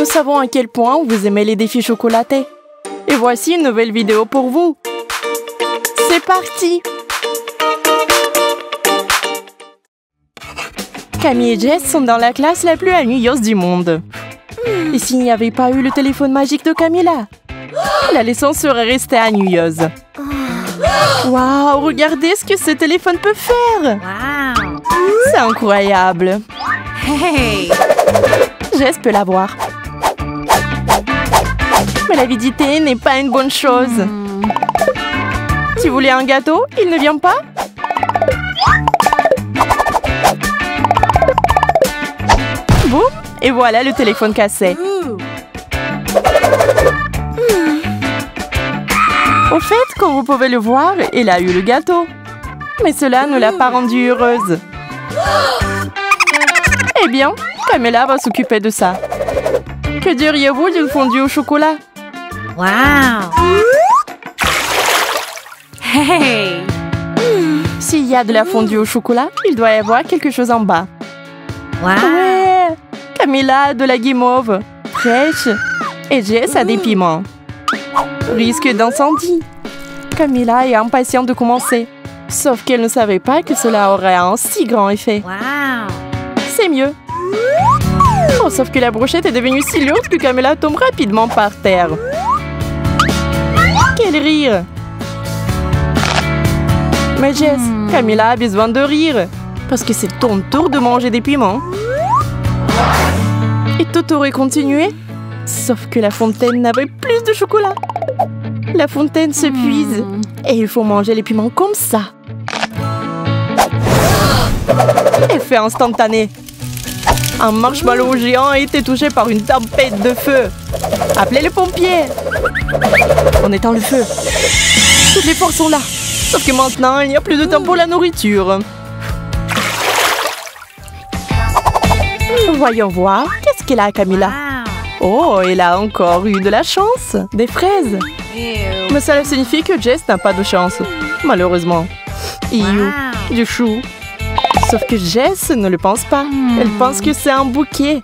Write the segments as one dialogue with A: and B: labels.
A: Nous savons à quel point vous aimez les défis chocolatés. Et voici une nouvelle vidéo pour vous. C'est parti! Camille et Jess sont dans la classe la plus ennuyeuse du monde. Et s'il n'y avait pas eu le téléphone magique de Camilla, la leçon serait restée ennuyeuse. Waouh, regardez ce que ce téléphone peut faire! C'est incroyable!
B: Hey!
A: Jess peut l'avoir. Mais l'avidité n'est pas une bonne chose. Si vous voulez un gâteau, il ne vient pas? Boum! Et voilà le téléphone cassé. Au fait, comme vous pouvez le voir, elle a eu le gâteau. Mais cela ne l'a pas rendue heureuse. Eh bien, Camilla va s'occuper de ça. Que diriez-vous d'une fondue au chocolat?
B: Wow! Hey!
A: S'il y a de la fondue au chocolat, il doit y avoir quelque chose en bas.
B: Wow!
A: Ouais! Camilla a de la guimauve, fraîche, et Jess a des piments. Risque d'incendie. Camilla est impatiente de commencer. Sauf qu'elle ne savait pas que cela aurait un si grand effet.
B: Wow!
A: C'est mieux. Oh, sauf que la brochette est devenue si lourde que Camilla tombe rapidement par terre. Quel rire! Mais Jess, Camilla a besoin de rire. Parce que c'est ton tour de manger des piments. Et tout aurait continué. Sauf que la fontaine n'avait plus de chocolat. La fontaine se puise. Et il faut manger les piments comme ça. Effet instantané. Un marshmallow géant a été touché par une tempête de feu. Appelez les pompiers. On éteint le feu. Toutes les forces sont là. Sauf que maintenant, il n'y a plus de temps pour la nourriture. Voyons voir. Qu'est-ce qu'elle a, Camilla? Oh, elle a encore eu de la chance. Des fraises. Mais cela signifie que Jess n'a pas de chance. Malheureusement. Du chou. Sauf que Jess ne le pense pas. Elle pense que c'est un bouquet.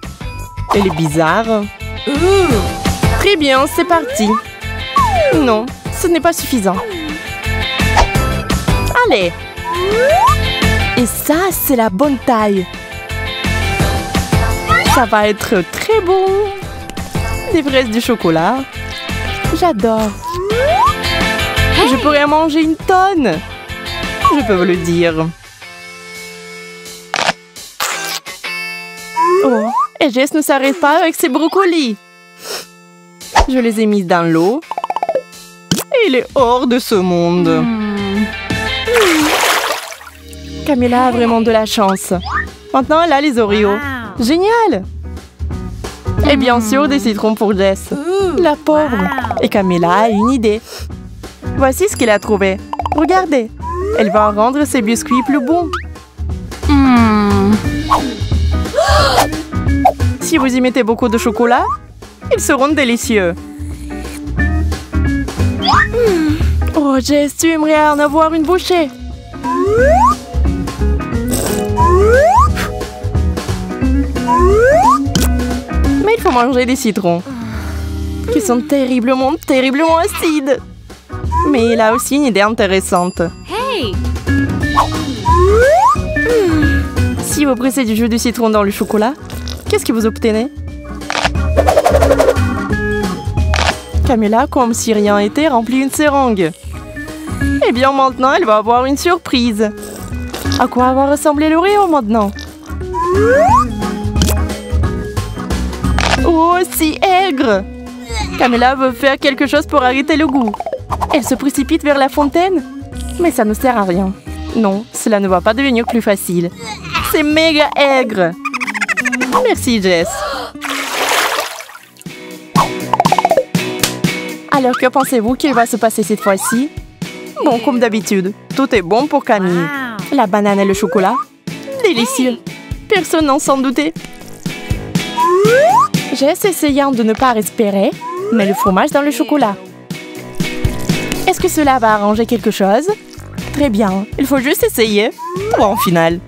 A: Elle est bizarre. Très bien, c'est parti. Non, ce n'est pas suffisant. Allez. Et ça, c'est la bonne taille. Ça va être très bon. Des fraises du chocolat. J'adore. Je pourrais en manger une tonne. Je peux vous le dire. Oh, et Jess ne s'arrête pas avec ses brocolis. Je les ai mises dans l'eau. Et il est hors de ce monde. Camilla a vraiment de la chance. Maintenant, elle a les Oreos. Génial! Et bien sûr, des citrons pour Jess. La pauvre. Et Camilla a une idée. Voici ce qu'elle a trouvé. Regardez. Elle va rendre ses biscuits plus bons. Si vous y mettez beaucoup de chocolat, ils seront délicieux. Oh, Jess, tu aimerais en avoir une bouchée. Mais il faut manger des citrons. Qui sont terriblement, terriblement acides. Mais il a aussi une idée intéressante.
B: Hey!
A: Si vous pressez du jus de citron dans le chocolat, qu'est-ce que vous obtenez? Camilla, comme si rien n'était, remplit une seringue. Eh bien, maintenant, elle va avoir une surprise. À quoi va ressembler l'Oreo maintenant? Oh, si aigre! Camilla veut faire quelque chose pour arrêter le goût. Elle se précipite vers la fontaine. Mais ça ne sert à rien. Non, cela ne va pas devenir plus facile. C'est méga aigre! Merci, Jess. Alors, que pensez-vous qu'il va se passer cette fois-ci? Bon, comme d'habitude, tout est bon pour Camille. La banane et le chocolat, délicieux. Personne n'en s'en doutait. Jess essayant de ne pas respirer, met le fromage dans le chocolat. Est-ce que cela va arranger quelque chose? Très bien, il faut juste essayer. Bon, en finale.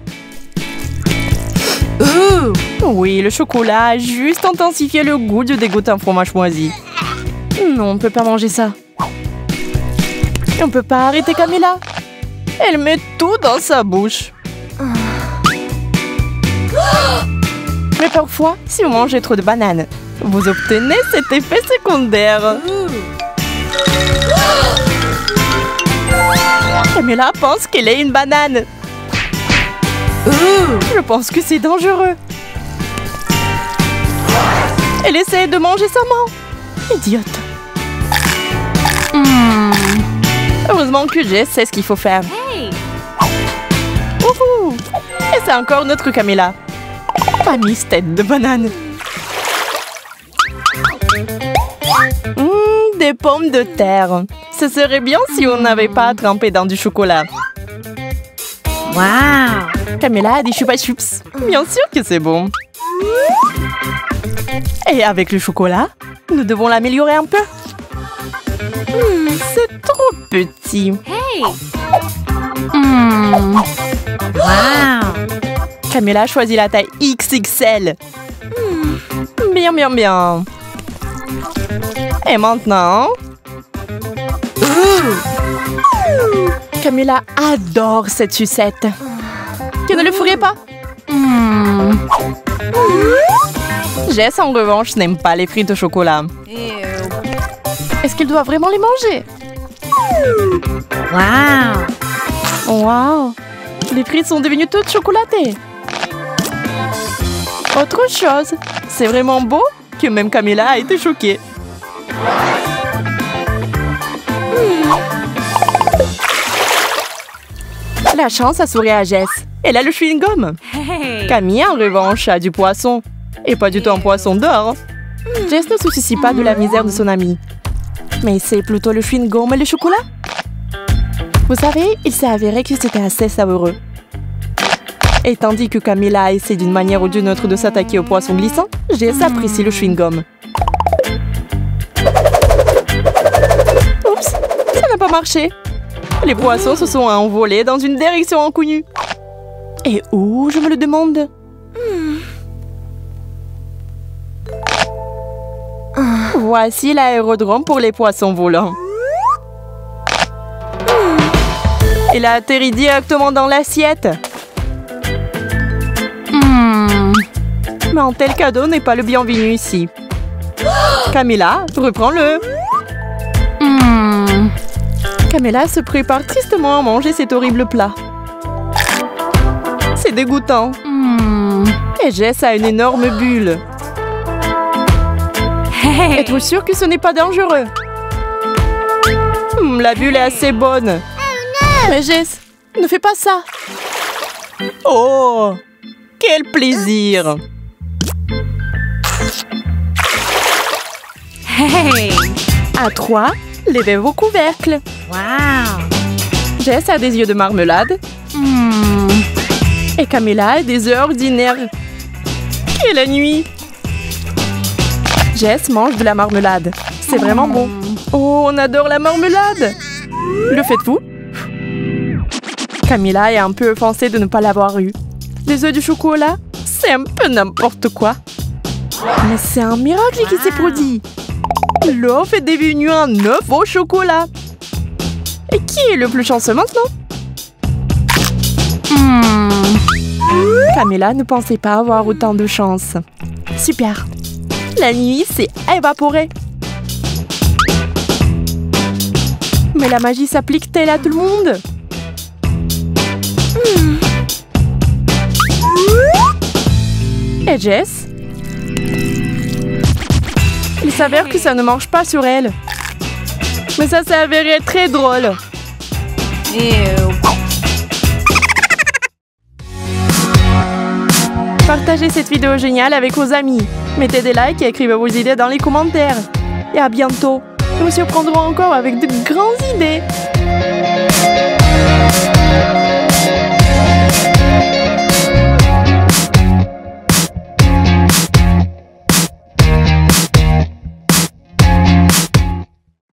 A: Oui, le chocolat a juste intensifié le goût du dégoûtant fromage moisi. Non, on ne peut pas manger ça. On ne peut pas arrêter Camilla. Elle met tout dans sa bouche. Mais parfois, si vous mangez trop de bananes, vous obtenez cet effet secondaire. Camilla pense qu'elle est une banane. Je pense que c'est dangereux. Elle essaie de manger sa main. Idiote. Heureusement que Jess sait ce qu'il faut faire. Wouhou! Et c'est encore notre Camilla. Miss tête de banane. Des pommes de terre. Ce serait bien si on n'avait pas trempé dans du chocolat.
B: Wow!
A: Camilla a des chupa chups. Bien sûr que c'est bon. Et avec le chocolat, nous devons l'améliorer un peu. C'est trop petit.
B: Hey! Wow!
A: Camilla a choisi la taille XXL. Bien, bien, bien. Et maintenant... Camilla adore cette sucette. Tu ne le ferais pas? Jess, en revanche, n'aime pas les frites au chocolat. Est-ce qu'elle doit vraiment les manger?
B: Wow!
A: Wow! Les frites sont devenues toutes chocolatées. Autre chose, c'est vraiment beau que même Camilla a été choquée. La chance a souri à Jess. Elle a le chewing-gum.
B: Hey!
A: Camille, en revanche, a du poisson. Et pas du tout un poisson d'or. Jess ne se soucie pas de la misère de son amie. Mais c'est plutôt le chewing-gum et le chocolat. Vous savez, il s'est avéré que c'était assez savoureux. Et tandis que Camilla essaie d'une manière ou d'une autre de s'attaquer au poisson glissant, Jess apprécie le chewing-gum. Oups, ça n'a pas marché. Les poissons se sont envolés dans une direction inconnue. Et où, je me le demande? Voici l'aérodrome pour les poissons volants. Il a atterri directement dans l'assiette. Mais un tel cadeau n'est pas le bienvenu ici. Camilla, reprends-le. Camilla se prépare tristement à manger cet horrible plat. C'est dégoûtant. Et Jess a une énorme bulle.
B: Hey!
A: Êtes-vous sûr que ce n'est pas dangereux? La bulle est assez bonne. Mais Jess, ne fais pas ça. Oh, quel plaisir.
B: Hey!
A: À 3, levez vos couvercles.
B: Wow!
A: Jess a des yeux de marmelade. Et Camilla a des œufs ordinaires. Quelle nuit! Jess mange de la marmelade. C'est vraiment bon. Oh, on adore la marmelade! Le faites-vous? Camilla est un peu offensée de ne pas l'avoir eu. Les œufs du chocolat, c'est un peu n'importe quoi. Mais c'est un miracle qui s'est produit. L'œuf est devenu un œuf au chocolat. Et qui est le plus chanceux maintenant? Camilla ne pensait pas avoir autant de chance. Super. La nuit s'est évaporée. Mais la magie s'applique-t-elle à tout le monde? Et Jess? Il s'avère que ça ne marche pas sur elle. Mais ça s'est avéré très drôle. Partagez cette vidéo géniale avec vos amis. Mettez des likes et écrivez vos idées dans les commentaires. Et à bientôt. Nous nous surprendrons encore avec de grandes idées.